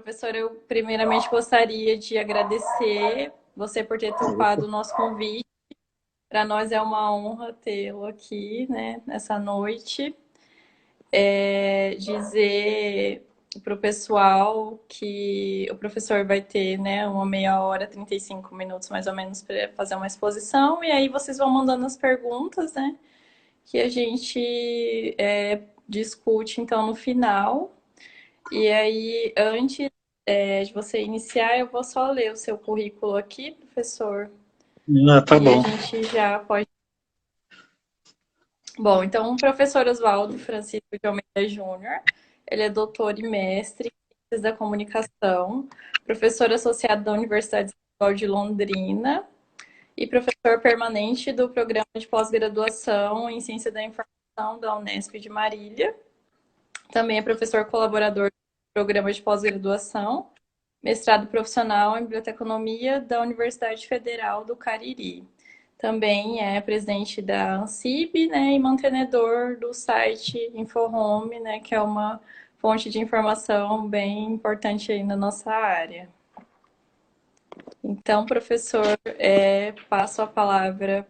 professor, eu primeiramente gostaria de agradecer você por ter topado o nosso convite. Para nós é uma honra tê-lo aqui, né, nessa noite. Dizer para o pessoal que o professor vai ter, né, uma meia hora, 35 minutos mais ou menos para fazer uma exposição, e aí vocês vão mandando as perguntas, né, que a gente discute então no final. E aí, antes de você iniciar, eu vou só ler o seu currículo aqui, professor, Ah, tá e a bom. gente já pode. Bom, então, o professor Oswaldo Francisco de Almeida Júnior, ele é doutor e mestre em Ciências da Comunicação, professor associado da Universidade Estadual de Londrina e professor permanente do Programa de Pós-Graduação em Ciência da Informação da Unesp de Marília. Também é professor colaborador do Programa de Pós-Graduação, mestrado profissional em Biblioteconomia da Universidade Federal do Cariri. Também é presidente da ANSIB, né, e mantenedor do site InfoHome, né, que é uma fonte de informação bem importante aí na nossa área. Então, professor, passo a palavra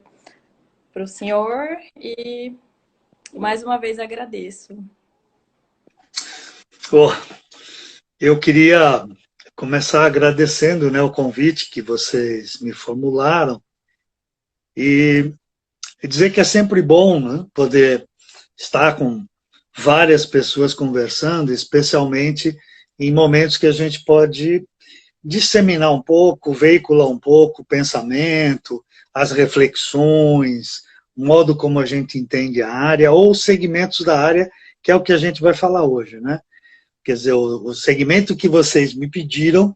para o senhor e mais uma vez agradeço. Oh, eu queria começar agradecendo, né, o convite que vocês me formularam e dizer que é sempre bom, né, poder estar com várias pessoas conversando, especialmente em momentos que a gente pode disseminar um pouco, veicular um pouco o pensamento, as reflexões, o modo como a gente entende a área ou segmentos da área, que é o que a gente vai falar hoje, né? Quer dizer, o segmento que vocês me pediram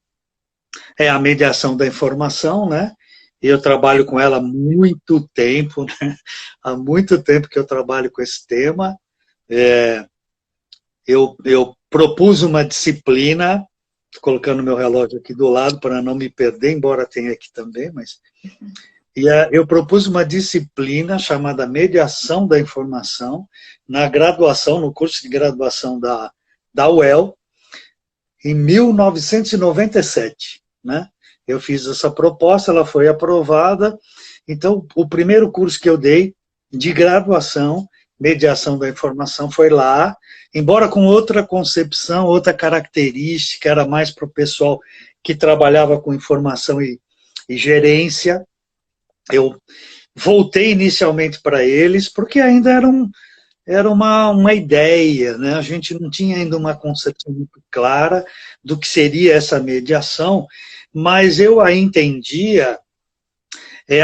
é a mediação da informação, né? Eu trabalho com ela há muito tempo, né? Há muito tempo que eu trabalho com esse tema. Eu propus uma disciplina, colocando meu relógio aqui do lado para não me perder, embora tenha aqui também, mas... eu propus uma disciplina chamada Mediação da Informação na graduação, no curso de graduação da UEL, em 1997, né? Eu fiz essa proposta, ela foi aprovada. Então, o primeiro curso que eu dei de graduação, Mediação da Informação, foi lá, embora com outra concepção, outra característica, era mais para o pessoal que trabalhava com informação e gerência. Eu voltei inicialmente para eles, porque ainda era uma ideia, né? A gente não tinha ainda uma concepção muito clara do que seria essa mediação, mas eu a entendia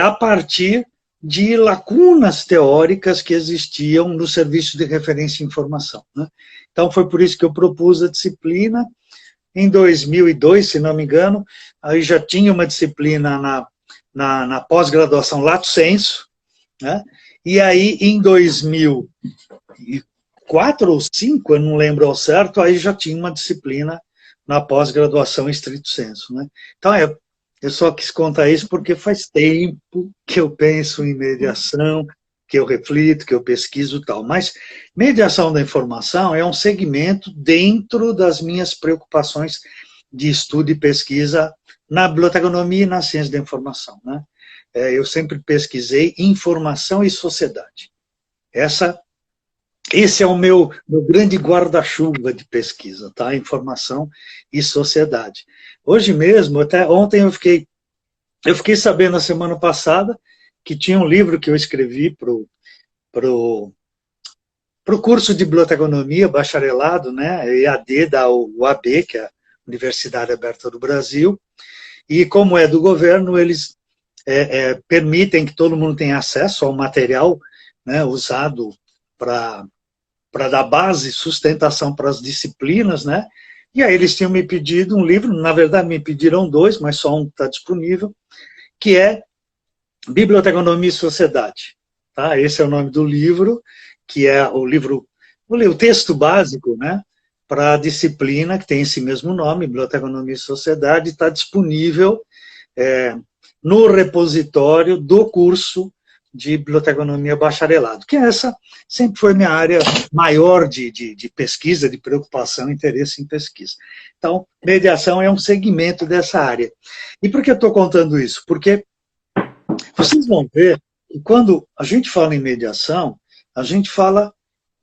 a partir de lacunas teóricas que existiam no serviço de referência e informação, né? Então foi por isso que eu propus a disciplina. Em 2002, se não me engano, aí já tinha uma disciplina na pós-graduação Lato Sensu, né? E aí, em 2004 ou 2005, eu não lembro ao certo, aí já tinha uma disciplina na pós-graduação Stricto Sensu, né? Então, eu só quis contar isso porque faz tempo que eu penso em mediação, que eu reflito, que eu pesquiso e tal. Mas mediação da informação é um segmento dentro das minhas preocupações de estudo e pesquisa na biblioteconomia e na ciência da informação, né? Eu sempre pesquisei informação e sociedade. Esse é o meu grande guarda-chuva de pesquisa, tá? Informação e sociedade. Hoje mesmo, até ontem eu fiquei sabendo, na semana passada, que tinha um livro que eu escrevi pro curso de biblioteconomia, bacharelado, né? EAD da UAB, que é a Universidade Aberta do Brasil, e como é do governo, eles permitem que todo mundo tenha acesso ao material, né, usado para dar base, sustentação para as disciplinas, né? E aí eles tinham me pedido um livro, na verdade me pediram dois, mas só um está disponível, que é Biblioteconomia e Sociedade. Tá? Esse é o nome do livro, que é o texto básico, né, para a disciplina que tem esse mesmo nome, Biblioteconomia e Sociedade, está disponível no repositório do curso de biblioteconomia bacharelado, que essa sempre foi minha área maior de pesquisa, de preocupação, interesse em pesquisa. Então, mediação é um segmento dessa área. E por que eu estou contando isso? Porque vocês vão ver que quando a gente fala em mediação, a gente fala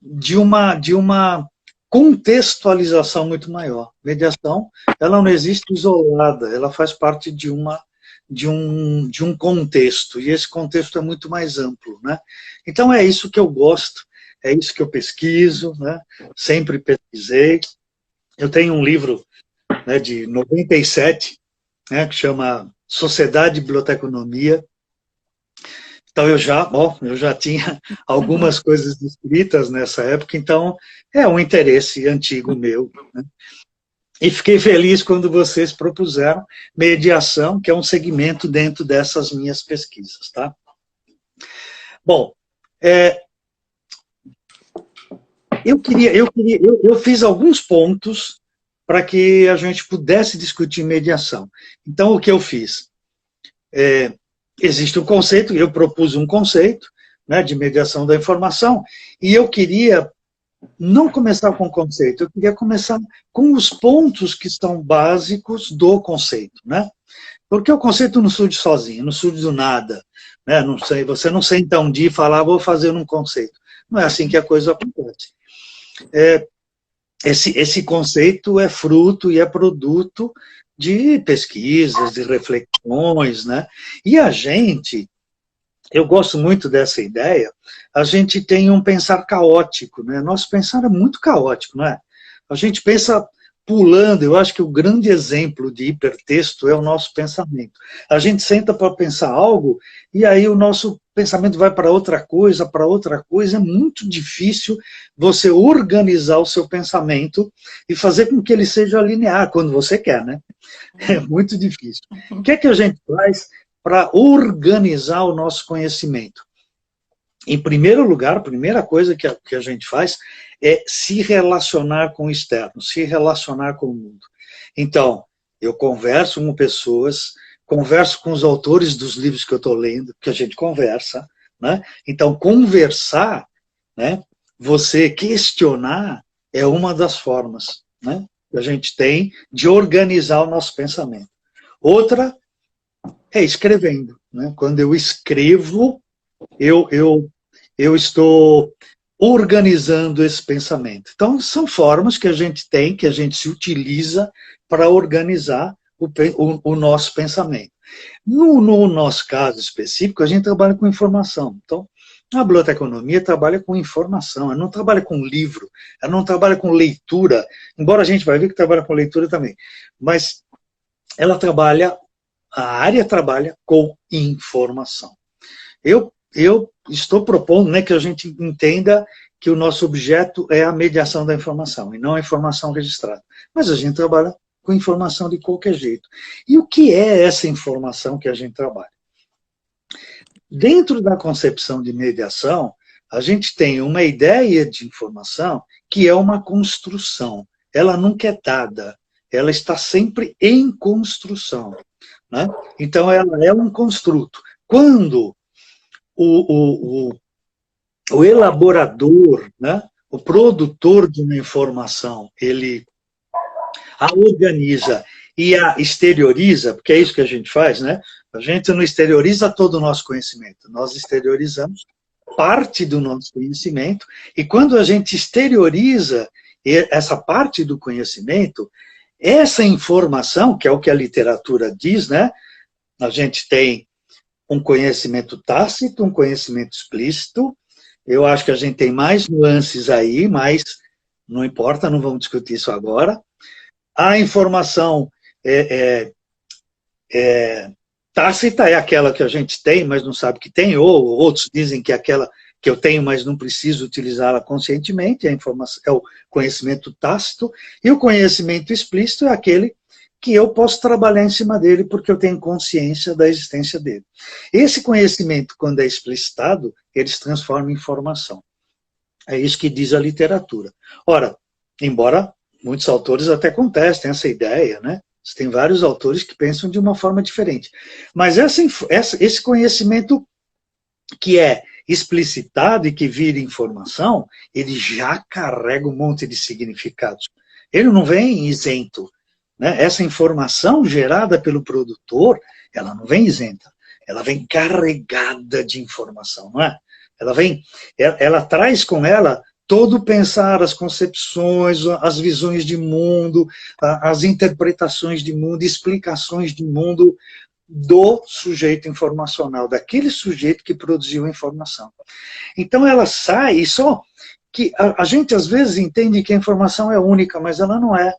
de uma contextualização muito maior. Mediação, ela não existe isolada, ela faz parte de um contexto, e esse contexto é muito mais amplo, né? Então é isso que eu gosto, é isso que eu pesquiso, né? Sempre pesquisei. Eu tenho um livro, né, de 97, né, que chama Sociedade e Biblioteconomia. Então eu já tinha algumas coisas escritas nessa época, então é um interesse antigo meu, né? E fiquei feliz quando vocês propuseram mediação, que é um segmento dentro dessas minhas pesquisas, tá? Bom, eu fiz alguns pontos para que a gente pudesse discutir mediação. Então, o que eu fiz? Existe um conceito, eu propus um conceito, né, de mediação da informação, e eu queria não começar com o conceito, eu queria começar com os pontos que são básicos do conceito, né? Porque o conceito não surge sozinho, não surge do nada, né? Não sei, você não senta um dia e fala, vou fazer um conceito. Não é assim que a coisa acontece. Esse conceito é fruto e é produto de pesquisas, de reflexões, né? E a gente, eu gosto muito dessa ideia, a gente tem um pensar caótico, né? Nosso pensar é muito caótico, não é? A gente pensa pulando, eu acho que o grande exemplo de hipertexto é o nosso pensamento. A gente senta para pensar algo, e aí o nosso pensamento vai para outra coisa, é muito difícil você organizar o seu pensamento e fazer com que ele seja linear, quando você quer, né? É muito difícil. O que é que a gente faz para organizar o nosso conhecimento? Em primeiro lugar, a primeira coisa que a gente faz é se relacionar com o externo, se relacionar com o mundo. Então, eu converso com pessoas, converso com os autores dos livros que eu estou lendo, que a gente conversa, né? Então, conversar, né, você questionar, é uma das formas, né, que a gente tem de organizar o nosso pensamento. Outra é escrevendo, né? Quando eu escrevo, eu estou organizando esse pensamento. Então, são formas que a gente tem, que a gente se utiliza para organizar o nosso pensamento. No nosso caso específico, a gente trabalha com informação. Então, a biblioteconomia trabalha com informação, ela não trabalha com livro, ela não trabalha com leitura, embora a gente vai ver que trabalha com leitura também, mas ela trabalha, a área trabalha com informação. Eu estou propondo, né, que a gente entenda que o nosso objeto é a mediação da informação, e não a informação registrada. Mas a gente trabalha com informação de qualquer jeito. E o que é essa informação que a gente trabalha? Dentro da concepção de mediação, a gente tem uma ideia de informação que é uma construção. Ela nunca é dada, ela está sempre em construção, né? Então, ela é um construto. Quando o elaborador, né, o produtor de uma informação, ele a organiza e a exterioriza, porque é isso que a gente faz, né? A gente não exterioriza todo o nosso conhecimento, nós exteriorizamos parte do nosso conhecimento, e quando a gente exterioriza essa parte do conhecimento, essa informação, que é o que a literatura diz, né? A gente tem um conhecimento tácito, um conhecimento explícito. Eu acho que a gente tem mais nuances aí, mas não importa, não vamos discutir isso agora. A informação tácita é aquela que a gente tem, mas não sabe que tem, ou outros dizem que é aquela que eu tenho, mas não preciso utilizá-la conscientemente. A informação é o conhecimento tácito, e o conhecimento explícito é aquele que eu posso trabalhar em cima dele porque eu tenho consciência da existência dele. Esse conhecimento, quando é explicitado, ele se transforma em informação. É isso que diz a literatura. Ora, embora muitos autores até contestem essa ideia, né? Tem vários autores que pensam de uma forma diferente. Mas esse conhecimento que é explicitado e que vira informação, ele já carrega um monte de significados. Ele não vem isento, né? Essa informação gerada pelo produtor, ela não vem isenta, ela vem carregada de informação, não é? Ela traz com ela todo o pensar, as concepções, as visões de mundo, as interpretações de mundo, explicações de mundo do sujeito informacional, daquele sujeito que produziu a informação. Então ela sai, e só que a gente às vezes entende que a informação é única, mas ela não é.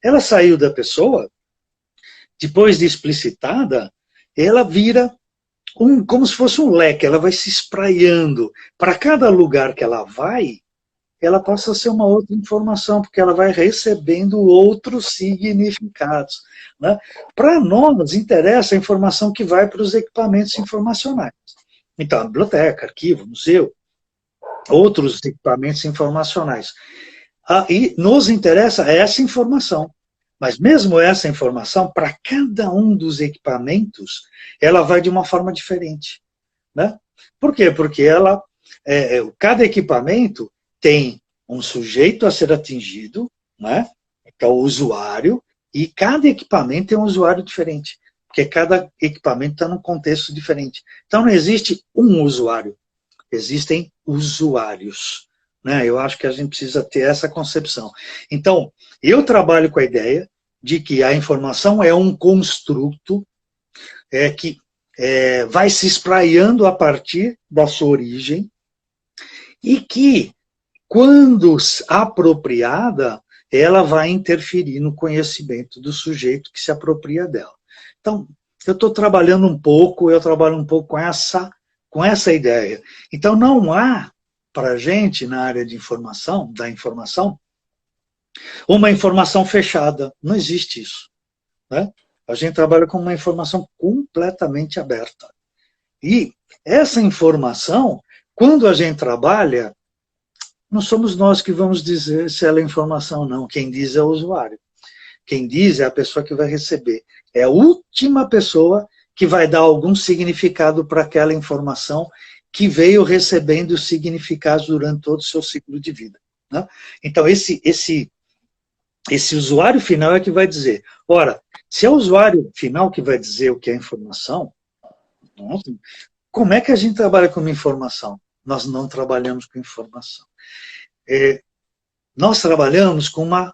Ela saiu da pessoa, depois de explicitada, ela vira como se fosse um leque, ela vai se espraiando. Para cada lugar que ela vai, ela passa a ser uma outra informação, porque ela vai recebendo outros significados. Né? Para nós, interessa a informação que vai para os equipamentos informacionais. Então, a biblioteca, arquivo, museu, outros equipamentos informacionais. E nos interessa essa informação. Mas mesmo essa informação, para cada um dos equipamentos, ela vai de uma forma diferente. Né? Por quê? Porque cada equipamento tem um sujeito a ser atingido, né, que é o usuário, e cada equipamento tem um usuário diferente, porque cada equipamento está num contexto diferente. Então não existe um usuário, existem usuários. Né? Eu acho que a gente precisa ter essa concepção. Então, eu trabalho com a ideia de que a informação é um construto que vai se espraiando a partir da sua origem e que, quando apropriada, ela vai interferir no conhecimento do sujeito que se apropria dela. Então, eu trabalho um pouco com essa ideia. Então, não há, para a gente, na área de informação, da informação, uma informação fechada. Não existe isso. Né? A gente trabalha com uma informação completamente aberta. E essa informação, quando a gente trabalha, não somos nós que vamos dizer se ela é informação ou não. Quem diz é o usuário. Quem diz é a pessoa que vai receber. É a última pessoa que vai dar algum significado para aquela informação que veio recebendo significados durante todo o seu ciclo de vida. Né? Então, esse usuário final é que vai dizer. Ora, se é o usuário final que vai dizer o que é informação, nossa, como é que a gente trabalha com informação? Nós não trabalhamos com informação. Nós trabalhamos com uma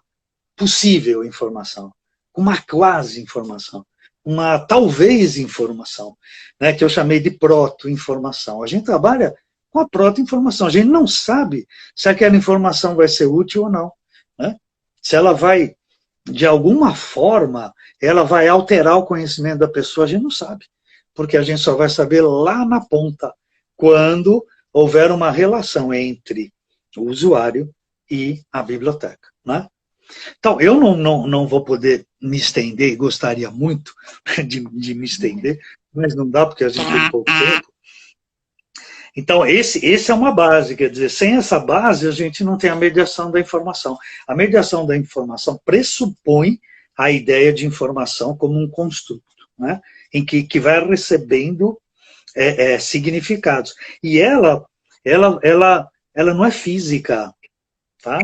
possível informação, com uma quase informação, uma talvez informação, né, que eu chamei de proto-informação. A gente trabalha com a proto-informação. A gente não sabe se aquela informação vai ser útil ou não. Né? Se ela vai, de alguma forma, ela vai alterar o conhecimento da pessoa, a gente não sabe. Porque a gente só vai saber lá na ponta, quando houver uma relação entre o usuário e a biblioteca. Né? Então, eu não vou poder me estender, gostaria muito de me estender, mas não dá porque a gente tem pouco tempo. Então, esse é uma base, quer dizer, sem essa base a gente não tem a mediação da informação. A mediação da informação pressupõe a ideia de informação como um construto, né? Em que vai recebendo significados. E ela não é física, tá?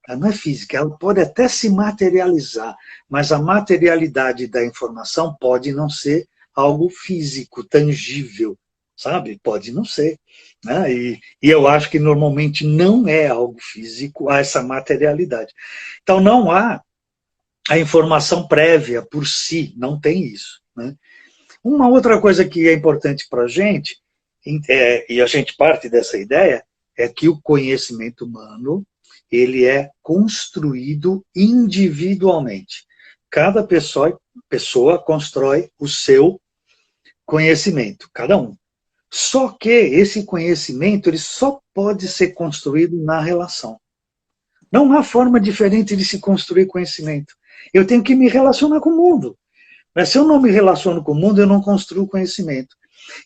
Ela não é física, ela pode até se materializar, mas a materialidade da informação pode não ser algo físico, tangível, sabe? Pode não ser. Né? E eu acho que normalmente não é algo físico, há essa materialidade. Então não há a informação prévia por si, não tem isso. Né? Uma outra coisa que é importante para a gente, e a gente parte dessa ideia, é que o conhecimento humano ele é construído individualmente. Cada pessoa constrói o seu conhecimento, cada um. Só que esse conhecimento ele só pode ser construído na relação. Não há forma diferente de se construir conhecimento. Eu tenho que me relacionar com o mundo. Mas se eu não me relaciono com o mundo, eu não construo conhecimento.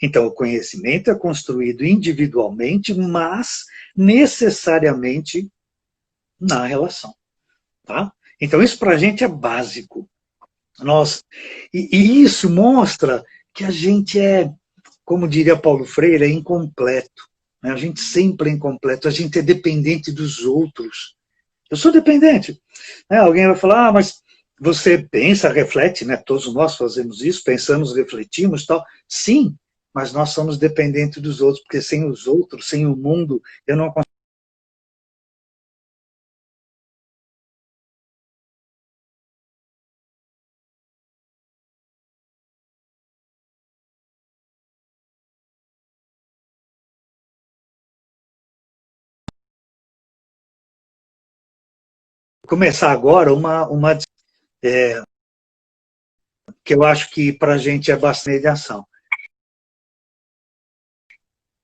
Então, o conhecimento é construído individualmente, mas necessariamente na relação. Tá? Então, isso para a gente é básico. E isso mostra que a gente como diria Paulo Freire, é incompleto. Né? A gente sempre é incompleto, a gente é dependente dos outros. Eu sou dependente. Né? Alguém vai falar, mas você pensa, reflete, né? Todos nós fazemos isso, pensamos, refletimos, tal. Sim, mas nós somos dependentes dos outros, porque sem os outros, sem o mundo, eu não consigo. Começar agora uma é, que eu acho que para a gente é bastante mediação.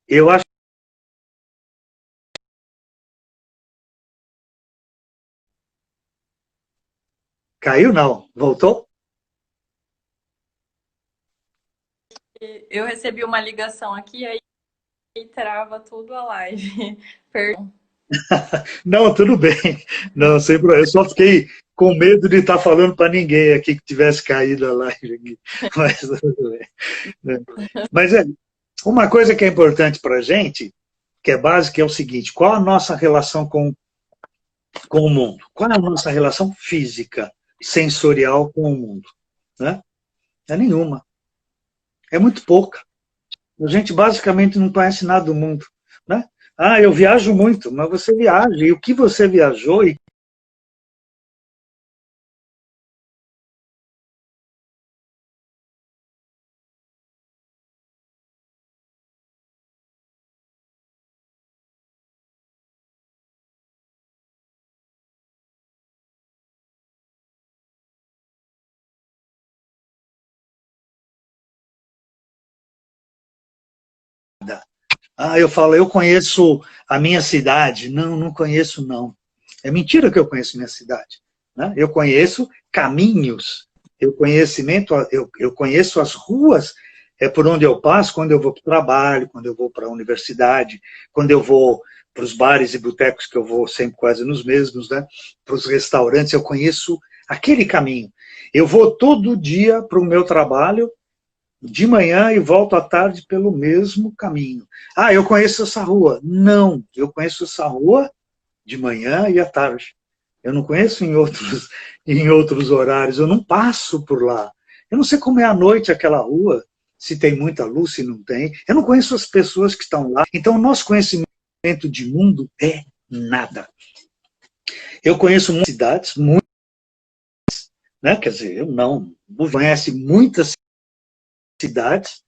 Eu acho. Caiu, não? Voltou? Eu recebi uma ligação aqui, aí trava tudo a live. Perdão. Não, tudo bem. Não, sem problema. Eu só fiquei com medo de estar falando para ninguém aqui que tivesse caído a live aqui. Mas tudo bem. Né? Mas uma coisa que é importante para a gente, que é básica, é o seguinte: qual a nossa relação com o mundo? Qual é a nossa relação física, sensorial com o mundo? Né? É nenhuma. É muito pouca. A gente basicamente não conhece nada do mundo. Né? Ah, eu viajo muito, mas você viaja. E o que você viajou e ah, eu falo, eu conheço a minha cidade. Não, não conheço, não. É mentira que eu conheço minha cidade. Né? Eu conheço caminhos, eu conheço as ruas por onde eu passo quando eu vou para o trabalho, quando eu vou para a universidade, quando eu vou para os bares e botecos, que eu vou sempre quase nos mesmos, né? Para os restaurantes, eu conheço aquele caminho. Eu vou todo dia para o meu trabalho, de manhã e volto à tarde pelo mesmo caminho. Ah, eu conheço essa rua. Não, eu conheço essa rua de manhã e à tarde. Eu não conheço em outros horários, eu não passo por lá. Eu não sei como é à noite aquela rua, se tem muita luz, se não tem. Eu não conheço as pessoas que estão lá. Então, o nosso conhecimento de mundo é nada. Eu conheço muitas cidades, muitas, né? Quer dizer, eu não conheço muitas cidades,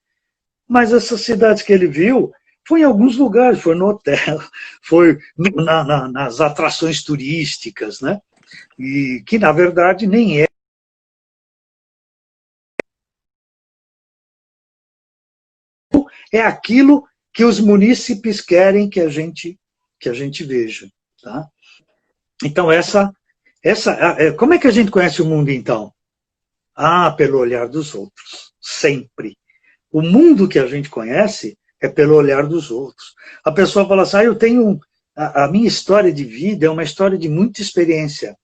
mas essas cidades que ele viu foi em alguns lugares, foi no hotel, foi nas atrações turísticas, né? E que, na verdade, nem é aquilo que os munícipes querem que a gente veja. Tá? Então, como é que a gente conhece o mundo, então? Ah, pelo olhar dos outros, sempre. O mundo que a gente conhece é pelo olhar dos outros. A pessoa fala assim, eu tenho... A minha história de vida é uma história de muita experiência.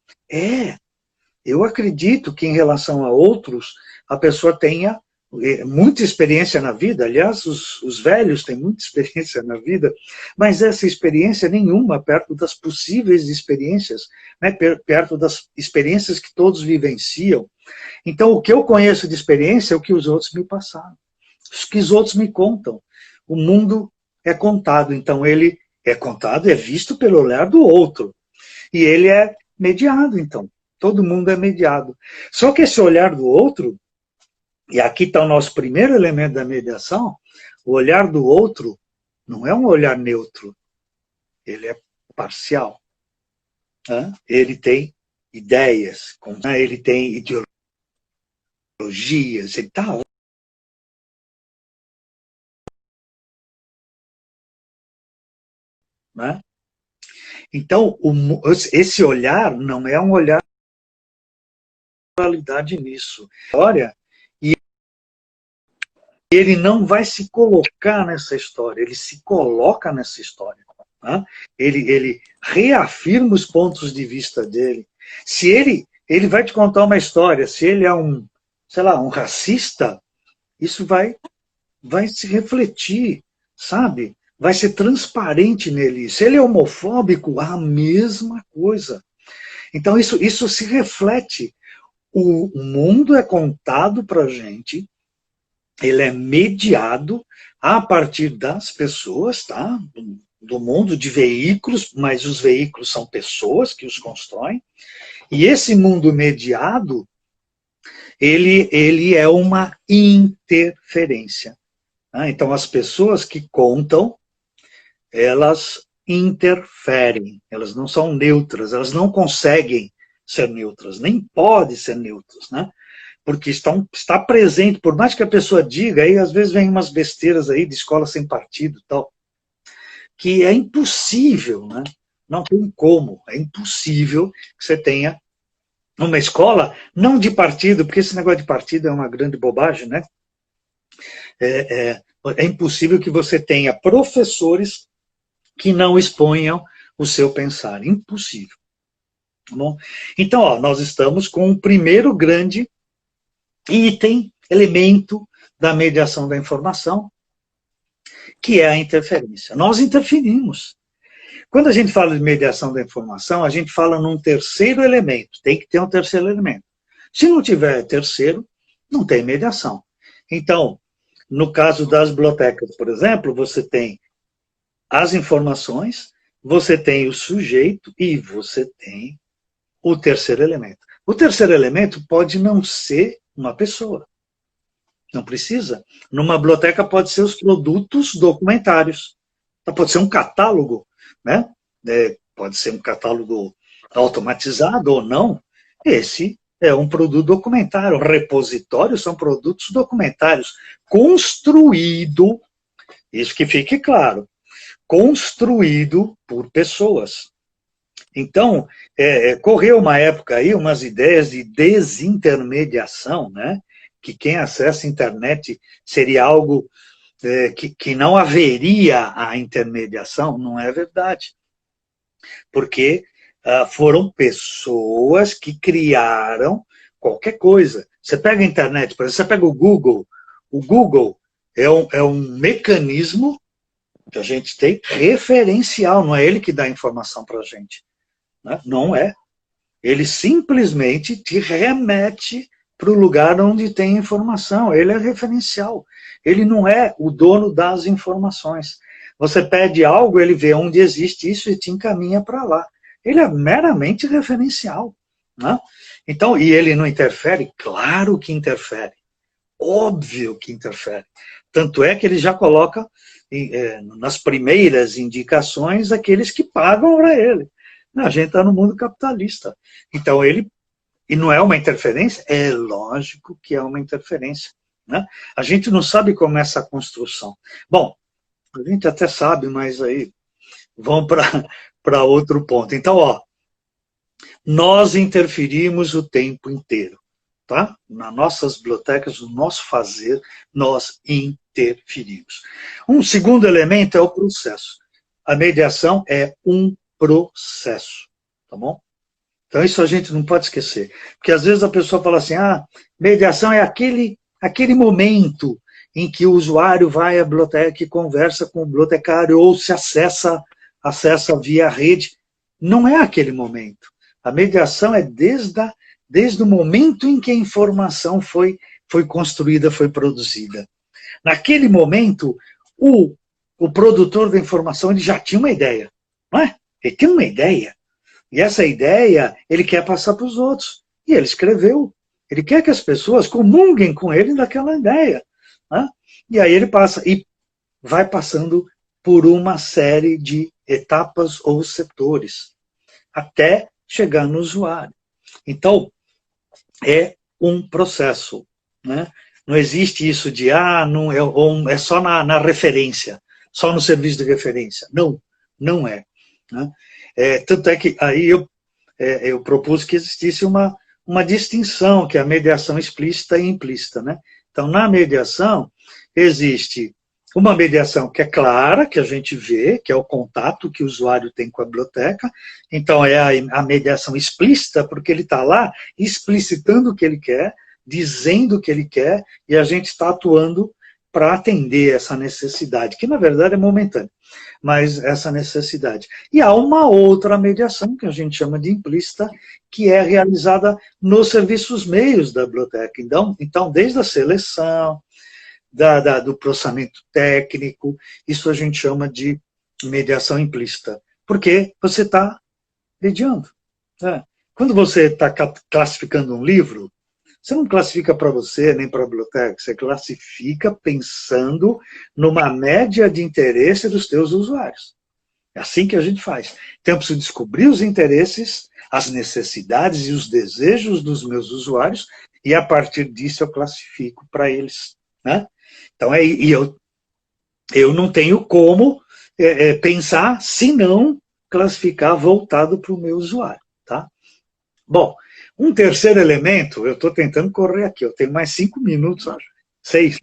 Eu acredito que em relação a outros, a pessoa tenha muita experiência na vida. Aliás, os velhos têm muita experiência na vida, mas essa experiência nenhuma perto das possíveis experiências, né, perto das experiências que todos vivenciam. Então, o que eu conheço de experiência é o que os outros me passaram, o que os outros me contam. O mundo é contado, então ele é contado, é visto pelo olhar do outro. E ele é mediado, então. Todo mundo é mediado. Só que esse olhar do outro, e aqui está o nosso primeiro elemento da mediação, o olhar do outro não é um olhar neutro, ele é parcial. Né? Ele tem ideias, ele tem ideologias, ele está... Né? Então, esse olhar não é um olhar de moralidade nisso. Olha, e ele não vai se colocar nessa história, ele se coloca nessa história. Né? Ele reafirma os pontos de vista dele. Se ele vai te contar uma história, se ele é sei lá, um racista, isso vai vai se refletir, sabe? Vai ser transparente nele. Se ele é homofóbico, a mesma coisa. Então isso se reflete. O mundo é contado para a gente, ele é mediado a partir das pessoas, tá? Do mundo de veículos, mas os veículos são pessoas que os constroem, e esse mundo mediado, ele é uma interferência. Tá? Então, as pessoas que contam, elas interferem, elas não são neutras, elas não conseguem ser neutras, nem podem ser neutras, né? Porque está presente, por mais que a pessoa diga, aí às vezes vem umas besteiras aí de escola sem partido e tal, que é impossível, né? Não tem como, é impossível que você tenha uma escola, não de partido, porque esse negócio de partido é uma grande bobagem, né? É impossível que você tenha professores que não exponham o seu pensar, impossível. Tá bom? Então, ó, nós estamos com o primeiro grande item, elemento da mediação da informação, que é a interferência. Nós interferimos. Quando a gente fala de mediação da informação, a gente fala num terceiro elemento. Tem que ter um terceiro elemento. Se não tiver terceiro, não tem mediação. Então, no caso das bibliotecas, por exemplo, você tem as informações, você tem o sujeito e você tem o terceiro elemento. O terceiro elemento pode não ser uma pessoa. Não precisa. Numa biblioteca pode ser os produtos documentários. Pode ser um catálogo, né? Pode ser um catálogo automatizado ou não. Esse é um produto documentário. Repositórios são produtos documentários construído, isso que fique claro, construído por pessoas. Então, correu uma época aí, umas ideias de desintermediação, né? Que quem acessa a internet seria algo que não haveria a intermediação. Não é verdade. Porque foram pessoas que criaram qualquer coisa. Você pega a internet, por exemplo, você pega o Google é um mecanismo que a gente tem referencial, não é ele que dá informação para a gente. Né? Não é. Ele simplesmente te remete para o lugar onde tem informação. Ele é referencial. Ele não é o dono das informações. Você pede algo, ele vê onde existe isso e te encaminha para lá. Ele é meramente referencial. Né? Então, e ele não interfere? Claro que interfere. Óbvio que interfere. Tanto é que ele já coloca nas primeiras indicações aqueles que pagam para ele. A gente está no mundo capitalista. Então, e não é uma interferência? É lógico que é uma interferência. Né? A gente não sabe como é essa construção. Bom, a gente até sabe, mas aí vamos para outro ponto. Então, ó, nós interferimos o tempo inteiro. Tá? Nas nossas bibliotecas, no nosso fazer, nós interferimos. Um segundo elemento é o processo. A mediação é um processo, tá bom? Então isso a gente não pode esquecer. Porque às vezes a pessoa fala assim, mediação é aquele momento em que o usuário vai à biblioteca e conversa com o bibliotecário ou se acessa via rede. Não é aquele momento. A mediação é desde o momento em que a informação foi construída, foi produzida. Naquele momento, o produtor da informação ele já tinha uma ideia, não é? Ele tem uma ideia. E essa ideia ele quer passar para os outros. E ele escreveu. Ele quer que as pessoas comunguem com ele daquela ideia. Né? E aí ele passa, e vai passando por uma série de etapas ou setores, até chegar no usuário. Então, é um processo. Né? Não existe isso de, não é só na referência, só no serviço de referência. Não, não é. Né? Tanto é que aí eu propus que existisse uma distinção, que é a mediação explícita e implícita. Né? Então, na mediação, existe uma mediação que é clara, que a gente vê, que é o contato que o usuário tem com a biblioteca. Então, é a mediação explícita, porque ele está lá explicitando o que ele quer, dizendo o que ele quer, e a gente está atuando para atender essa necessidade, que na verdade é momentânea, mas essa necessidade. E há uma outra mediação, que a gente chama de implícita, que é realizada nos serviços meios da biblioteca. Então desde a seleção, do processamento técnico, isso a gente chama de mediação implícita, porque você está mediando. Né? Quando você está classificando um livro, você não classifica para você, nem para a biblioteca, você classifica pensando numa média de interesse dos teus usuários. É assim que a gente faz. Então, eu preciso descobrir os interesses, as necessidades e os desejos dos meus usuários, e a partir disso eu classifico para eles. Né? Então, eu não tenho como pensar se não classificar voltado para o meu usuário. Tá? Bom, um terceiro elemento, eu estou tentando correr aqui, eu tenho mais 5 minutos, acho, 6.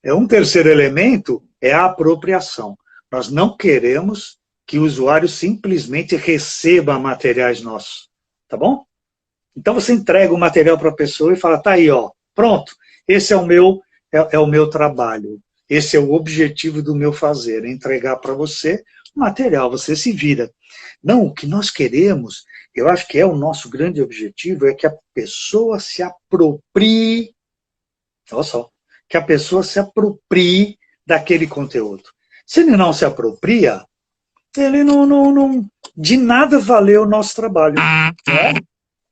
Né? Um terceiro elemento é a apropriação. Nós não queremos que o usuário simplesmente receba materiais nossos, tá bom? Então você entrega o material para a pessoa e fala, tá aí, ó, pronto, esse é o meu trabalho, esse é o objetivo do meu fazer, é entregar para você o material, você se vira. Não, o que nós queremos, eu acho que é o nosso grande objetivo, é que a pessoa se aproprie, olha só, que a pessoa se aproprie daquele conteúdo. Se ele não se apropria, ele de nada valeu o nosso trabalho. Né?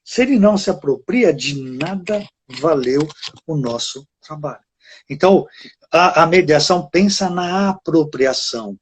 Se ele não se apropria, de nada valeu o nosso trabalho. Então, a mediação pensa na apropriação.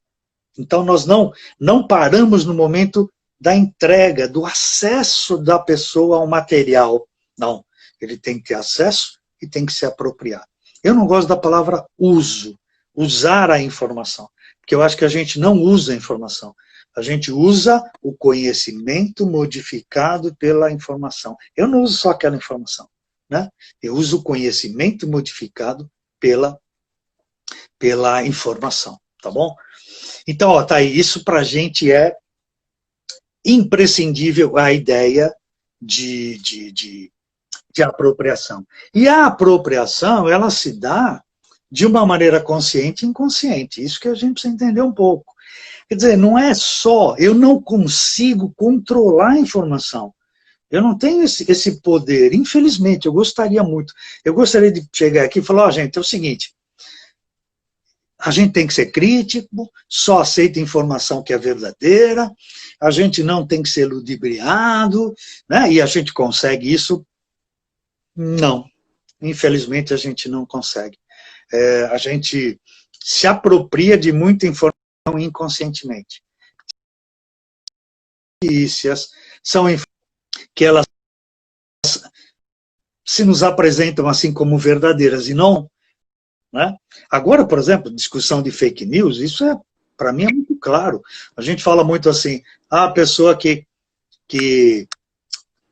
Então, nós não paramos no momento da entrega, do acesso da pessoa ao material. Não, ele tem que ter acesso e tem que se apropriar. Eu não gosto da palavra uso, usar a informação, porque eu acho que a gente não usa a informação. A gente usa o conhecimento modificado pela informação. Eu não uso só aquela informação. Né? Eu uso o conhecimento modificado pela informação. Tá bom? Então, ó, tá aí. Isso para a gente é imprescindível a ideia de apropriação. E a apropriação, ela se dá de uma maneira consciente e inconsciente. Isso que a gente precisa entender um pouco. Quer dizer, não é só, eu não consigo controlar a informação. Eu não tenho esse poder, infelizmente, eu gostaria muito. Eu gostaria de chegar aqui e falar, ó, gente, é o seguinte, a gente tem que ser crítico, só aceita informação que é verdadeira, a gente não tem que ser ludibriado, né? E a gente consegue isso? Não. Infelizmente, a gente não consegue. A gente se apropria de muita informação inconscientemente. Notícias são que elas se nos apresentam assim como verdadeiras e não. Né? Agora, por exemplo, discussão de fake news, isso para mim é muito claro. A gente fala muito assim, a pessoa que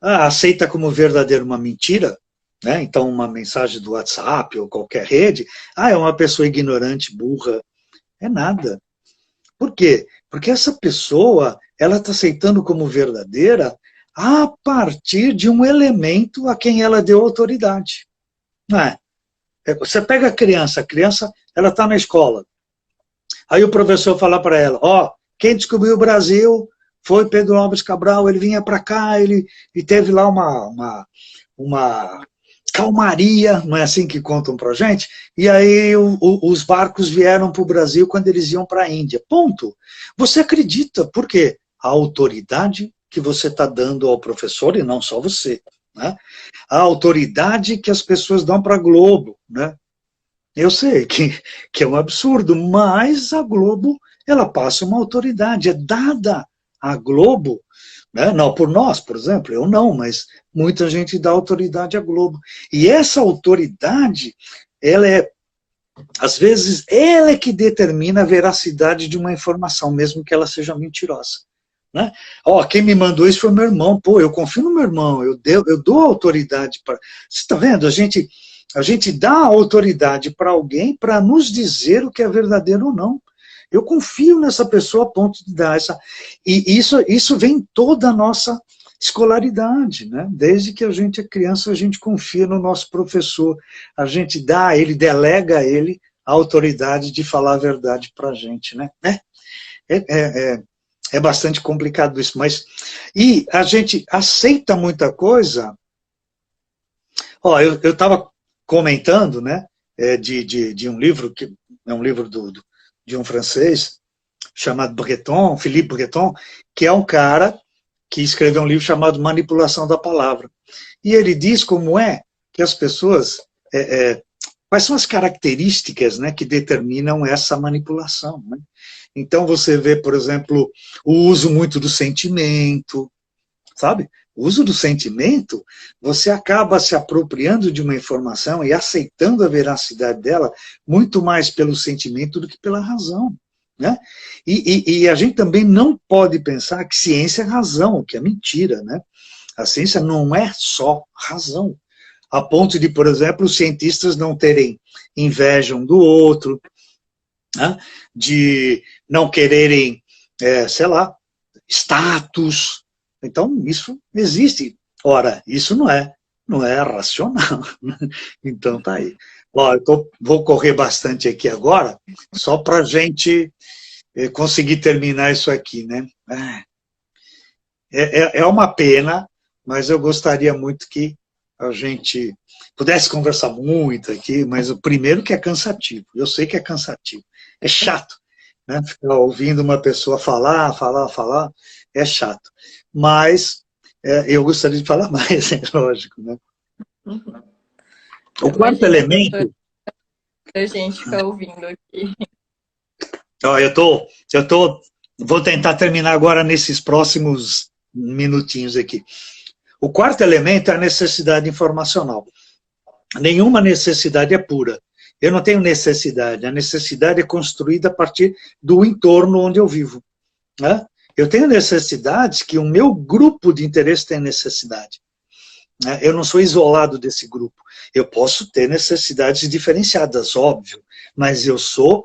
aceita como verdadeiro uma mentira, né? Então uma mensagem do WhatsApp ou qualquer rede, é uma pessoa ignorante, burra. É nada. Por quê? Porque essa pessoa, ela está aceitando como verdadeira a partir de um elemento a quem ela deu autoridade. Não é? Você pega a criança ela está na escola. Aí o professor fala para ela, ó, quem descobriu o Brasil foi Pedro Álvares Cabral, ele vinha para cá, ele teve lá uma calmaria, não é assim que contam para a gente? E aí os barcos vieram para o Brasil quando eles iam para a Índia. Ponto. Você acredita, por quê? A autoridade que você está dando ao professor, e não só você. Né? A autoridade que as pessoas dão para a Globo. Né? Eu sei que é um absurdo, mas a Globo, ela passa uma autoridade, é dada à Globo, né? Não por nós, por exemplo, eu não, mas muita gente dá autoridade à Globo. E essa autoridade, às vezes, ela é que determina a veracidade de uma informação, mesmo que ela seja mentirosa. Né? Quem me mandou isso foi meu irmão. Pô, eu confio no meu irmão, eu dou autoridade para... Você está vendo? A gente dá autoridade para alguém para nos dizer o que é verdadeiro ou não. Eu confio nessa pessoa a ponto de dar essa... E isso vem toda a nossa escolaridade, né? Desde que a gente é criança, a gente confia no nosso professor, a gente delega a ele a autoridade de falar a verdade para a gente, né? É bastante complicado isso, mas... E a gente aceita muita coisa... Ó, eu estava comentando, né, de um livro, que é um livro de um francês, chamado Breton, Philippe Breton, que é um cara que escreveu um livro chamado Manipulação da Palavra. E ele diz como é que as pessoas... quais são as características, né, que determinam essa manipulação, né? Então você vê, por exemplo, o uso muito do sentimento, sabe? O uso do sentimento, você acaba se apropriando de uma informação e aceitando a veracidade dela muito mais pelo sentimento do que pela razão, né? E a gente também não pode pensar que ciência é razão, o que é mentira, né? A ciência não é só razão. A ponto de, por exemplo, os cientistas não terem inveja um do outro, né? De não quererem, sei lá, status. Então, isso existe. Ora, isso não é racional. Então, tá aí. Ó, vou correr bastante aqui agora, só para a gente conseguir terminar isso aqui, né? É uma pena, mas eu gostaria muito que a gente pudesse conversar muito aqui, mas o primeiro que é cansativo, eu sei que é cansativo, é chato, né? Ficar ouvindo uma pessoa falar, é chato, mas eu gostaria de falar mais, é lógico, né? O quarto elemento... A gente ficar ouvindo aqui. Ó, vou tentar terminar agora nesses próximos minutinhos aqui. O quarto elemento é a necessidade informacional. Nenhuma necessidade é pura. Eu não tenho necessidade. A necessidade é construída a partir do entorno onde eu vivo, né? Eu tenho necessidades que o meu grupo de interesse tem necessidade, né? Eu não sou isolado desse grupo. Eu posso ter necessidades diferenciadas, óbvio, mas eu sou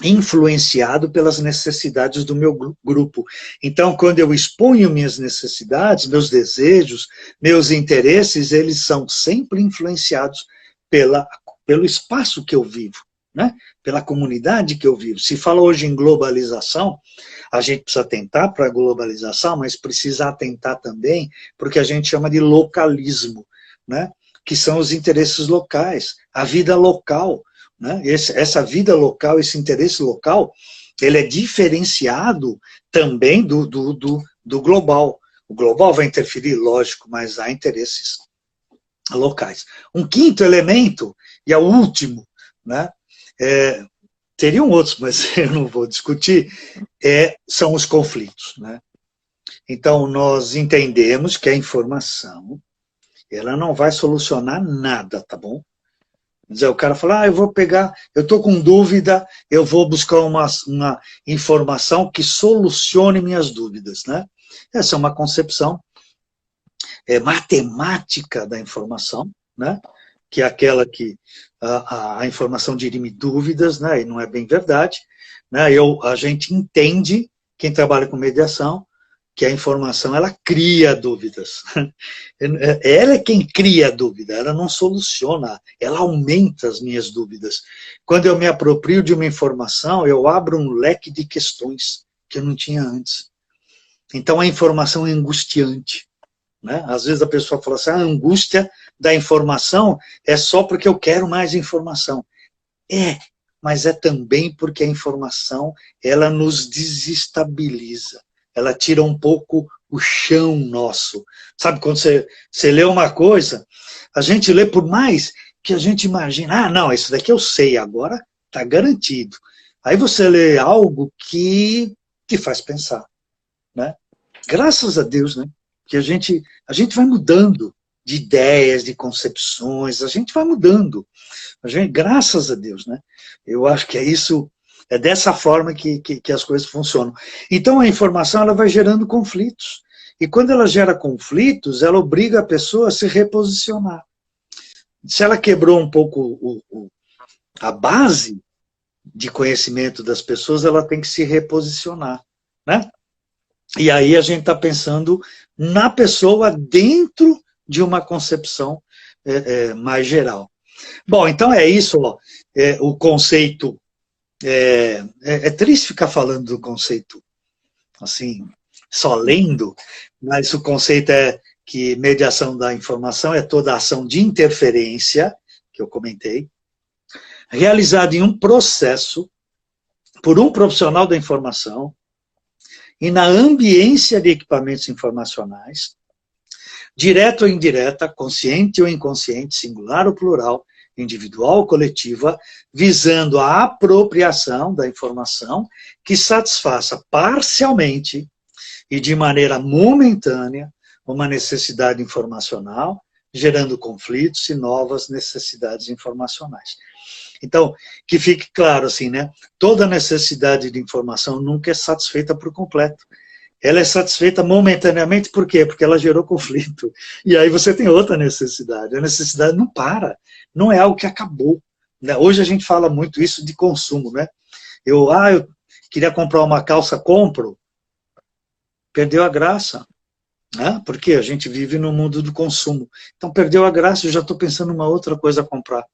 influenciado pelas necessidades do meu grupo. Então, quando eu exponho minhas necessidades, meus desejos, meus interesses, eles são sempre influenciados pelo espaço que eu vivo, né? Pela comunidade que eu vivo. Se fala hoje em globalização, a gente precisa atentar para a globalização, mas precisa atentar também porque a gente chama de localismo, né? Que são os interesses locais, a vida local, né? Essa vida local, esse interesse local, ele é diferenciado também do global. O global vai interferir, lógico, mas há interesses locais. Um quinto elemento, e é o último, né? Teriam outros, mas eu não vou discutir, são os conflitos, né? Então, nós entendemos que a informação, ela não vai solucionar nada, tá bom? O cara fala, eu estou com dúvida, eu vou buscar uma informação que solucione minhas dúvidas, né? Essa é uma concepção matemática da informação, né? Que é aquela que a informação dirime dúvidas, né? E não é bem verdade, né? A gente entende, quem trabalha com mediação, que a informação, ela cria dúvidas. Ela é quem cria a dúvida, ela não soluciona, ela aumenta as minhas dúvidas. Quando eu me aproprio de uma informação, eu abro um leque de questões que eu não tinha antes. Então a informação é angustiante, né? Às vezes a pessoa fala assim, a angústia da informação é só porque eu quero mais informação. Mas é também porque a informação, ela nos desestabiliza. Ela tira um pouco o chão nosso. Sabe, quando você lê uma coisa, a gente lê por mais que a gente imagine, não, isso daqui eu sei, agora está garantido. Aí você lê algo que te faz pensar, né? Graças a Deus, né? Que a gente vai mudando de ideias, de concepções, a gente vai mudando. Graças a Deus, né? Eu acho que é dessa forma que as coisas funcionam. Então a informação, ela vai gerando conflitos. E quando ela gera conflitos, ela obriga a pessoa a se reposicionar. Se ela quebrou um pouco a base de conhecimento das pessoas, ela tem que se reposicionar, né? E aí a gente está pensando na pessoa dentro de uma concepção mais geral. Bom, então é isso, ó. O conceito, é triste ficar falando do conceito, assim, só lendo, mas o conceito é que mediação da informação é toda ação de interferência, que eu comentei, realizada em um processo por um profissional da informação e na ambiência de equipamentos informacionais, direta ou indireta, consciente ou inconsciente, singular ou plural, individual ou coletiva, visando a apropriação da informação que satisfaça parcialmente e de maneira momentânea uma necessidade informacional, gerando conflitos e novas necessidades informacionais. Então, que fique claro assim, né? Toda necessidade de informação nunca é satisfeita por completo. Ela é satisfeita momentaneamente, por quê? Porque ela gerou conflito. E aí você tem outra necessidade. A necessidade não para, não é algo que acabou. Né? Hoje a gente fala muito isso de consumo, né? Eu queria comprar uma calça, compro. Perdeu a graça. Né? Porque a gente vive no mundo do consumo. Então perdeu a graça, eu já estou pensando em uma outra coisa a comprar.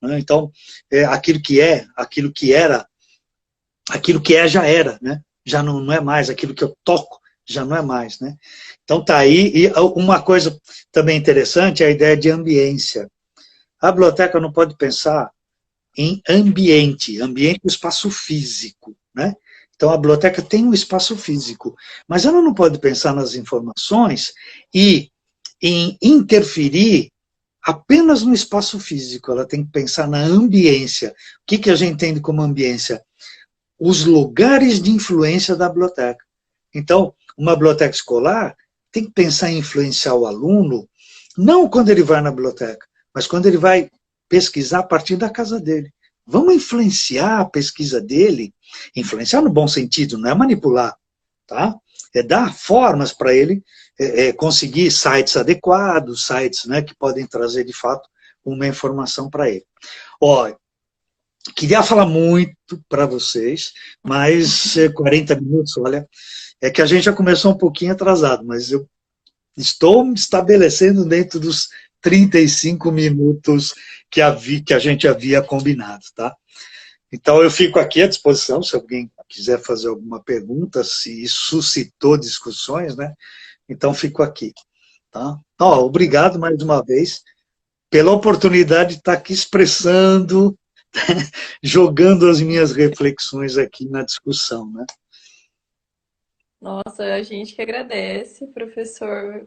Né? Então, aquilo que é, aquilo que era, aquilo que é já era, né? Já não é mais, aquilo que eu toco já não é mais, né? Então tá aí, e uma coisa também interessante é a ideia de ambiência. A biblioteca não pode pensar em ambiente é um espaço físico, né? Então a biblioteca tem um espaço físico, mas ela não pode pensar nas informações e em interferir apenas no espaço físico, ela tem que pensar na ambiência. O que a gente entende como ambiência? Os lugares de influência da biblioteca. Então, uma biblioteca escolar tem que pensar em influenciar o aluno, não quando ele vai na biblioteca, mas quando ele vai pesquisar a partir da casa dele. Vamos influenciar a pesquisa dele, influenciar no bom sentido, não é manipular, tá? É dar formas para ele conseguir sites adequados, sites, né, que podem trazer, de fato, uma informação para ele. Ó, queria falar muito para vocês, mas 40 minutos, olha, é que a gente já começou um pouquinho atrasado, mas eu estou me estabelecendo dentro dos 35 minutos que a gente havia combinado, tá? Então eu fico aqui à disposição, se alguém quiser fazer alguma pergunta, se suscitou discussões, né? Então fico aqui, tá? Ó, obrigado mais uma vez pela oportunidade de estar aqui expressando, jogando as minhas reflexões aqui na discussão, né? Nossa, a gente que agradece, professor.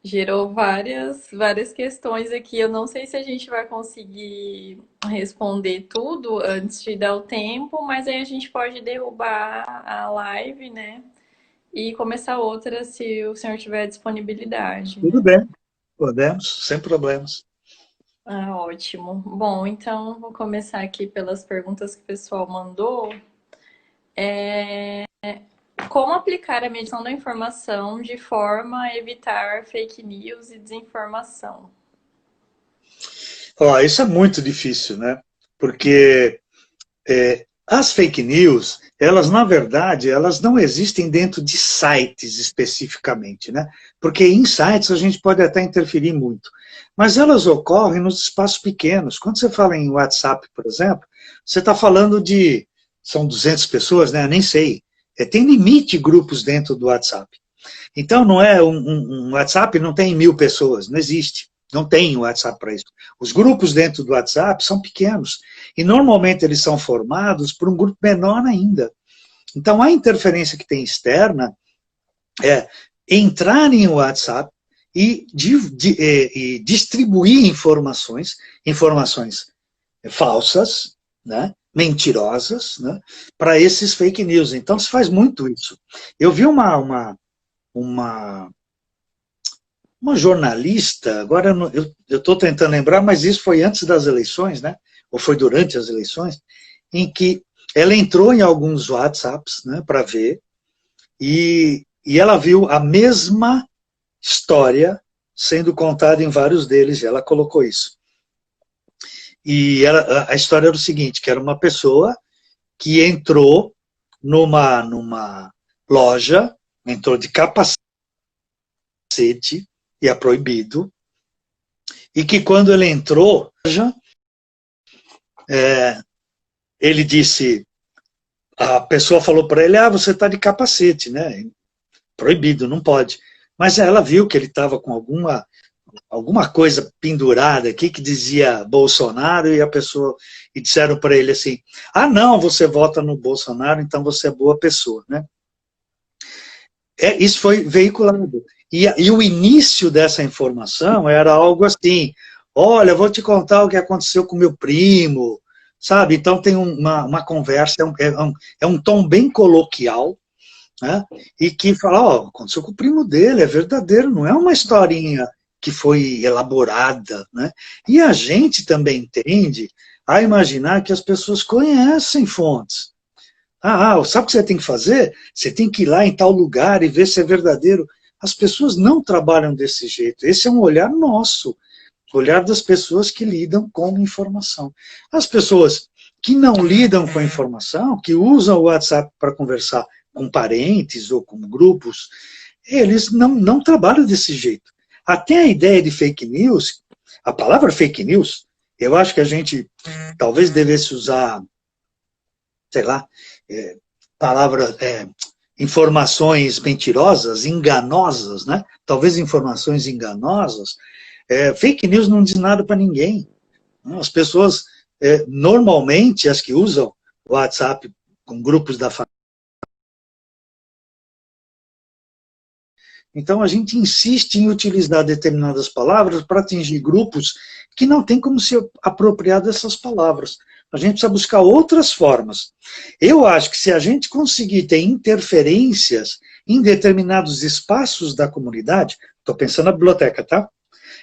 Gerou várias questões aqui. Eu não sei se a gente vai conseguir responder tudo antes de dar o tempo, mas aí a gente pode derrubar a live, né? E começar outra se o senhor tiver disponibilidade, Tudo né? bem, podemos, sem problemas. Ah, ótimo. Bom, então vou começar aqui pelas perguntas que o pessoal mandou. Como aplicar a medição da informação de forma a evitar fake news e desinformação? Ó, isso é muito difícil, né? Porque as fake news, elas, na verdade, elas não existem dentro de sites especificamente, né? Porque em sites a gente pode até interferir muito. Mas elas ocorrem nos espaços pequenos. Quando você fala em WhatsApp, por exemplo, você está falando são 200 pessoas, né? Nem sei. Tem limite de grupos dentro do WhatsApp. Então, não é um WhatsApp, não tem 1000 pessoas, não existe. Não tem WhatsApp para isso. Os grupos dentro do WhatsApp são pequenos. E normalmente eles são formados por um grupo menor ainda. Então, a interferência que tem externa é entrar em WhatsApp e distribuir informações falsas, né, mentirosas, né, para esses fake news. Então, se faz muito isso. Eu vi uma jornalista, agora eu estou tentando lembrar, mas isso foi antes das eleições, né? Ou foi durante as eleições, em que ela entrou em alguns WhatsApps, né, para ver, e ela viu a mesma história sendo contada em vários deles, e ela colocou isso. E a história era o seguinte, que era uma pessoa que entrou numa loja, entrou de capacete, e é proibido, e que quando ele entrou, ele disse, a pessoa falou para ele, você está de capacete, né? Proibido, não pode. Mas ela viu que ele estava com alguma coisa pendurada aqui que dizia Bolsonaro e disseram para ele assim, não, você vota no Bolsonaro, então você é boa pessoa, né? Isso foi veiculado. E o início dessa informação era algo assim, olha, vou te contar o que aconteceu com meu primo, sabe? Então tem uma conversa, é um tom bem coloquial, né? E que fala, aconteceu com o primo dele, é verdadeiro, não é uma historinha que foi elaborada, né? E a gente também tende a imaginar que as pessoas conhecem fontes. Sabe o que você tem que fazer? Você tem que ir lá em tal lugar e ver se é verdadeiro. As pessoas não trabalham desse jeito. Esse é um olhar nosso, olhar das pessoas que lidam com informação. As pessoas que não lidam com a informação, que usam o WhatsApp para conversar com parentes ou com grupos, eles não trabalham desse jeito. Até a ideia de fake news, a palavra fake news, eu acho que a gente talvez devesse usar, sei lá, informações mentirosas, enganosas, né? Talvez informações enganosas. Fake news não diz nada para ninguém. As pessoas, normalmente, as que usam o WhatsApp com grupos da família, então, a gente insiste em utilizar determinadas palavras para atingir grupos que não tem como se apropriar dessas palavras. A gente precisa buscar outras formas. Eu acho que se a gente conseguir ter interferências em determinados espaços da comunidade, estou pensando na biblioteca, tá?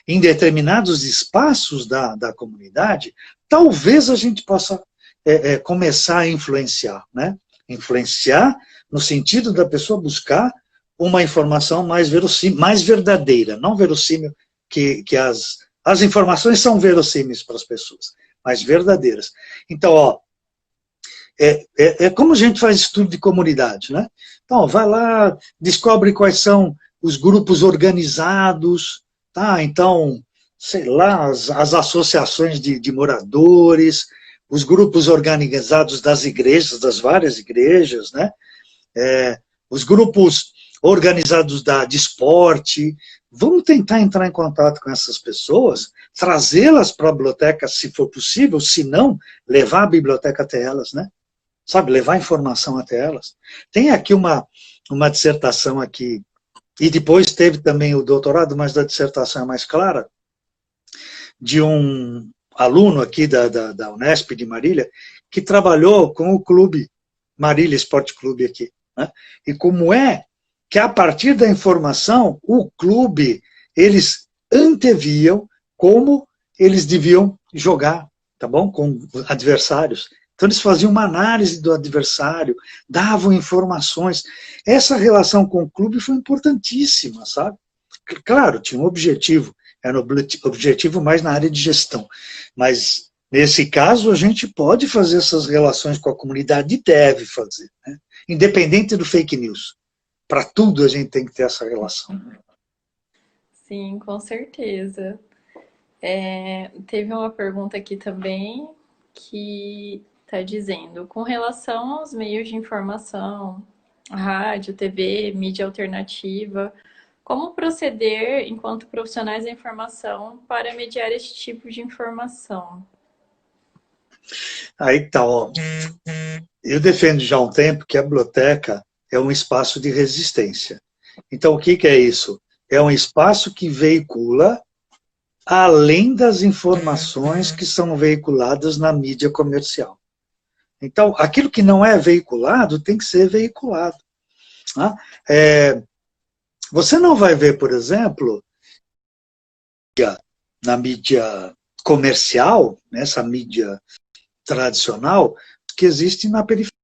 Em determinados espaços da comunidade, talvez a gente possa começar a influenciar, né? Influenciar no sentido da pessoa buscar uma informação mais verossímil, mais verdadeira, não verossímil, que as informações são verossímeis para as pessoas, mas verdadeiras. Então, como a gente faz estudo de comunidade, né? Então, vai lá, descobre quais são os grupos organizados, tá? Então, sei lá, as associações de moradores, os grupos organizados das igrejas, das várias igrejas, né? Os grupos organizados de esporte. Vamos tentar entrar em contato com essas pessoas, trazê-las para a biblioteca, se for possível, se não, levar a biblioteca até elas, né? Sabe, levar informação até elas. Tem aqui uma dissertação aqui, e depois teve também o doutorado, mas da dissertação é mais clara, de um aluno aqui da Unesp de Marília, que trabalhou com o clube, Marília Esporte Clube aqui, né? E como que a partir da informação, o clube, eles anteviam como eles deviam jogar, tá bom? Com adversários. Então eles faziam uma análise do adversário, davam informações. Essa relação com o clube foi importantíssima, sabe? Claro, tinha um objetivo, era um objetivo mais na área de gestão, mas nesse caso a gente pode fazer essas relações com a comunidade e deve fazer, né? Independente do fake news. Para tudo a gente tem que ter essa relação. Sim, com certeza. Teve uma pergunta aqui também que está dizendo, com relação aos meios de informação, rádio, TV, mídia alternativa, como proceder enquanto profissionais da informação para mediar esse tipo de informação? Aí tá, ó. Eu defendo já há um tempo que a biblioteca é um espaço de resistência. Então, o que é isso? É um espaço que veicula além das informações que são veiculadas na mídia comercial. Então, aquilo que não é veiculado tem que ser veiculado. Tá? Você não vai ver, por exemplo, na mídia comercial, nessa mídia tradicional, que existe na periferia.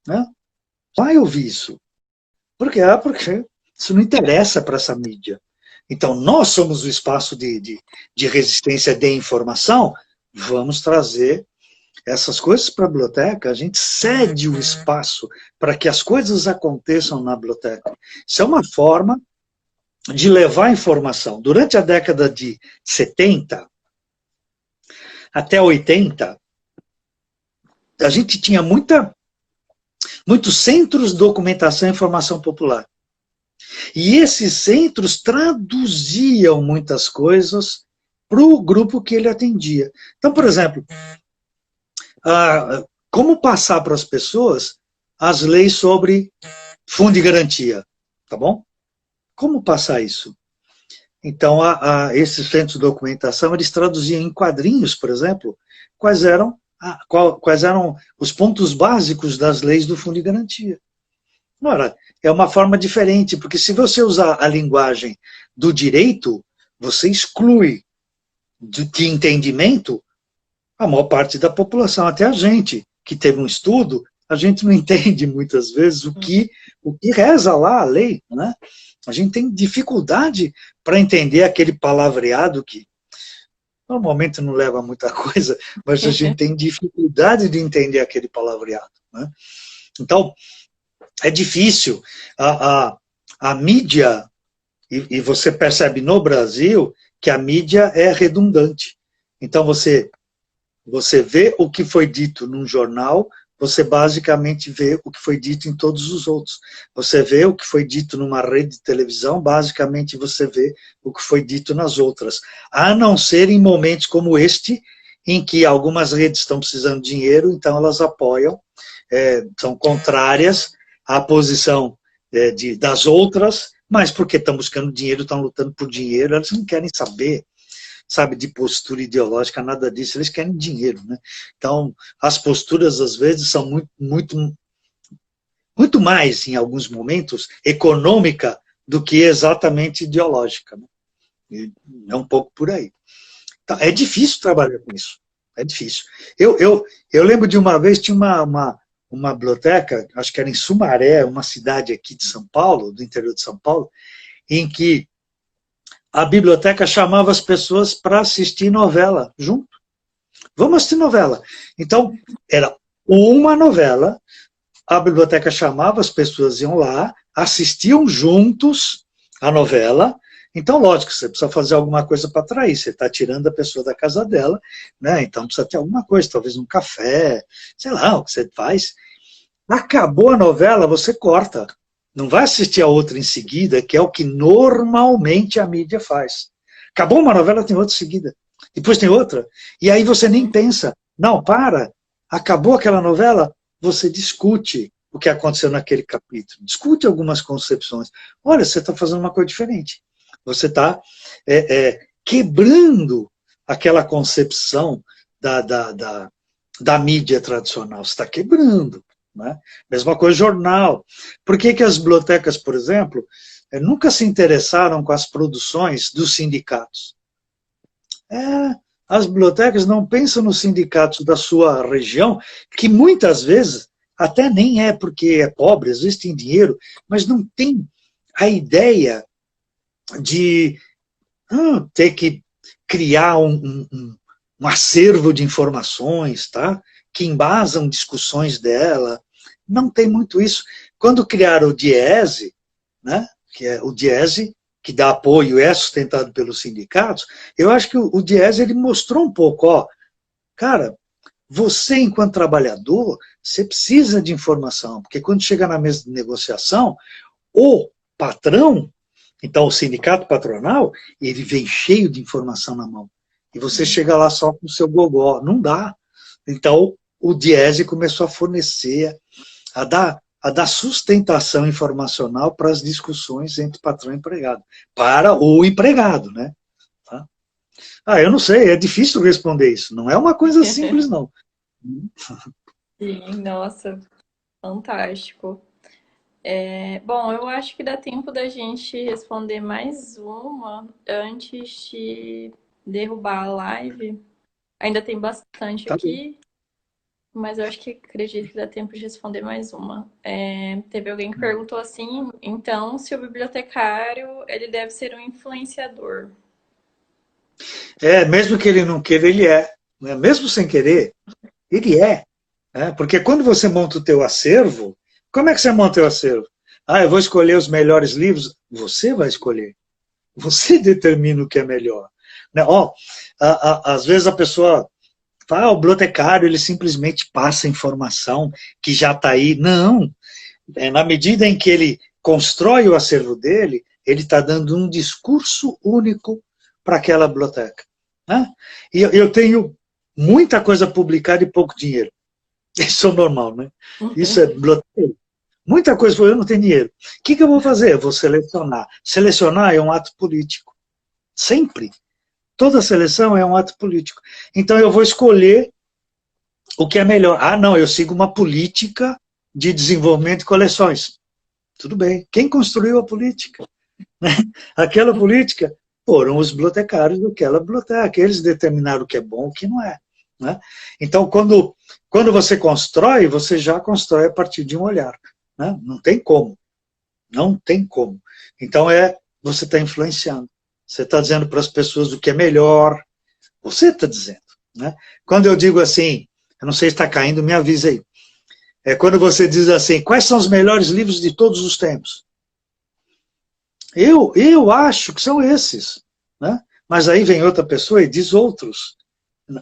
Né? Vai ouvir isso. Por quê? Porque isso não interessa para essa mídia. Então, nós somos o espaço de resistência de informação, vamos trazer essas coisas para a biblioteca, a gente cede o espaço para que as coisas aconteçam na biblioteca. Isso é uma forma de levar informação. Durante a década de 70 até 80, a gente tinha muitos centros de documentação e informação popular. E esses centros traduziam muitas coisas para o grupo que ele atendia. Então, por exemplo, como passar para as pessoas as leis sobre fundo de garantia, tá bom? Como passar isso? Então, esses centros de documentação, eles traduziam em quadrinhos, por exemplo, quais eram os pontos básicos das leis do fundo de garantia. Ora, é uma forma diferente, porque se você usar a linguagem do direito, você exclui de entendimento a maior parte da população, até a gente, que teve um estudo, a gente não entende muitas vezes o que reza lá a lei, né? A gente tem dificuldade para entender aquele palavreado que normalmente não leva a muita coisa, mas a gente tem dificuldade de entender aquele palavreado, né? Então, é difícil. A mídia, e você percebe no Brasil que a mídia é redundante. Então, você vê o que foi dito num jornal, você basicamente vê o que foi dito em todos os outros. Você vê o que foi dito numa rede de televisão, basicamente você vê o que foi dito nas outras. A não ser em momentos como este, em que algumas redes estão precisando de dinheiro, então elas apoiam, são contrárias à posição das outras, mas porque estão buscando dinheiro, estão lutando por dinheiro, elas não querem saber, sabe, de postura ideológica, nada disso, eles querem dinheiro, né? Então, as posturas, às vezes, são muito mais, em alguns momentos, econômica do que exatamente ideológica, né? E é um pouco por aí. Então, é difícil trabalhar com isso, é difícil. Eu lembro de uma vez, tinha uma biblioteca, acho que era em Sumaré, uma cidade aqui de São Paulo, do interior de São Paulo, em que a biblioteca chamava as pessoas para assistir novela junto. Vamos assistir novela. Então, era uma novela, a biblioteca chamava, as pessoas iam lá, assistiam juntos a novela. Então, lógico, você precisa fazer alguma coisa para atrair, você está tirando a pessoa da casa dela, né? Então precisa ter alguma coisa, talvez um café, sei lá, o que você faz. Acabou a novela, você corta. Não vai assistir a outra em seguida, que é o que normalmente a mídia faz. Acabou uma novela, tem outra em seguida. Depois tem outra. E aí você nem pensa. Não, para. Acabou aquela novela, você discute o que aconteceu naquele capítulo. Discute algumas concepções. Olha, você está fazendo uma coisa diferente. Você está quebrando aquela concepção da mídia tradicional. Você está quebrando. Né? Mesma coisa jornal. Por que as bibliotecas, por exemplo, nunca se interessaram com as produções dos sindicatos? As bibliotecas não pensam nos sindicatos da sua região, que muitas vezes até nem é porque é pobre, às vezes tem dinheiro, mas não tem a ideia de ter que criar um acervo de informações, tá? Que embasam discussões dela. Não tem muito isso. Quando criaram o Diese, né, que é o Diese, que dá apoio, é sustentado pelos sindicatos, eu acho que o Diese ele mostrou um pouco, ó, cara, você enquanto trabalhador, você precisa de informação, porque quando chega na mesa de negociação, o patrão, então o sindicato patronal, ele vem cheio de informação na mão, e você chega lá só com o seu gogó, não dá. Então, o Diese começou a fornecer, a dar sustentação informacional para as discussões entre patrão e empregado, para o empregado, né? Tá? Eu não sei, é difícil responder isso, não é uma coisa simples, não. Sim, nossa, fantástico. Bom, eu acho que dá tempo da gente responder mais uma antes de derrubar a live. Ainda tem bastante Tá bom. aqui, mas eu acho que acredito que dá tempo de responder mais uma. Teve alguém que perguntou assim, então, se o bibliotecário, ele deve ser um influenciador. Mesmo que ele não queira, ele é. Né? Mesmo sem querer, ele é. Né? Porque quando você monta o teu acervo, como é que você monta o teu acervo? Eu vou escolher os melhores livros? Você vai escolher. Você determina o que é melhor. Né? Ó, às vezes a pessoa fala, o bibliotecário ele simplesmente passa informação que já está aí. Não, na medida em que ele constrói o acervo dele, ele está dando um discurso único para aquela biblioteca. Né? E eu tenho muita coisa publicada e pouco dinheiro. Isso é normal, né? Isso é biblioteca. Muita coisa, eu não tenho dinheiro. O que eu vou fazer? Eu vou selecionar. Selecionar é um ato político. Sempre. Toda seleção é um ato político. Então eu vou escolher o que é melhor. Ah, não, eu sigo uma política de desenvolvimento de coleções. Tudo bem. Quem construiu a política? Aquela política foram os bibliotecários daquela biblioteca. Eles determinaram o que é bom e o que não é. Né? Então, quando você constrói, você já constrói a partir de um olhar. Né? Não tem como. Não tem como. Então, você está influenciando. Você está dizendo para as pessoas o que é melhor. Você está dizendo. Né? Quando eu digo assim, eu não sei se está caindo, me avisa aí. É quando você diz assim, quais são os melhores livros de todos os tempos? Eu acho que são esses. Né? Mas aí vem outra pessoa e diz outros.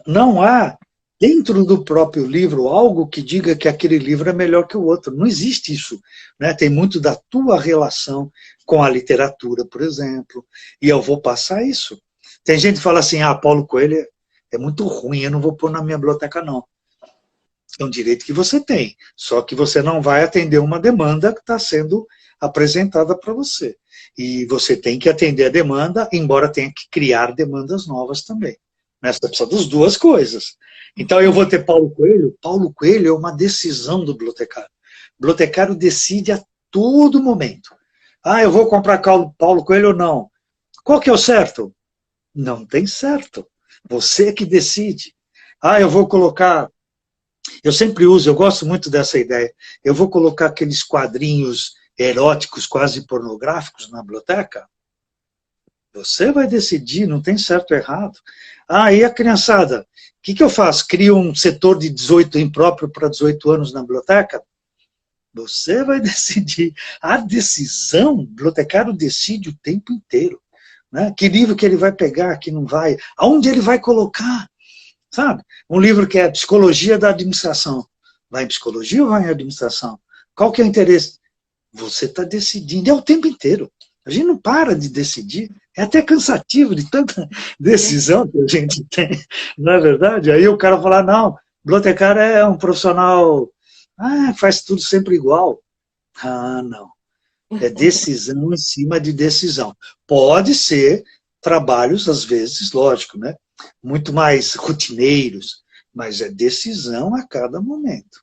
Não há, dentro do próprio livro, algo que diga que aquele livro é melhor que o outro. Não existe isso. Né? Tem muito da tua relação com a literatura, por exemplo. E eu vou passar isso. Tem gente que fala assim, Paulo Coelho é muito ruim, eu não vou pôr na minha biblioteca, não. É um direito que você tem. Só que você não vai atender uma demanda que está sendo apresentada para você. E você tem que atender a demanda, embora tenha que criar demandas novas também. Você precisa das duas coisas. Então eu vou ter Paulo Coelho. Paulo Coelho é uma decisão do bibliotecário. O bibliotecário decide a todo momento. Eu vou comprar Paulo Coelho ou não? Qual que é o certo? Não tem certo. Você que decide. Eu vou colocar... Eu sempre uso, eu gosto muito dessa ideia. Eu vou colocar aqueles quadrinhos eróticos, quase pornográficos na biblioteca? Você vai decidir, não tem certo ou errado. E a criançada? O que eu faço? Crio um setor de 18 impróprio para 18 anos na biblioteca? Você vai decidir. A decisão, o bibliotecário decide o tempo inteiro. Né? Que livro que ele vai pegar, que não vai. Aonde ele vai colocar? Sabe? Um livro que é Psicologia da Administração. Vai em Psicologia ou vai em Administração? Qual que é o interesse? Você está decidindo. É o tempo inteiro. A gente não para de decidir. É até cansativo de tanta decisão que a gente tem. Não é verdade? Aí o cara fala, não, bibliotecário é um profissional... faz tudo sempre igual. Não. É decisão em cima de decisão. Pode ser trabalhos, às vezes, lógico, né? Muito mais rotineiros, mas é decisão a cada momento.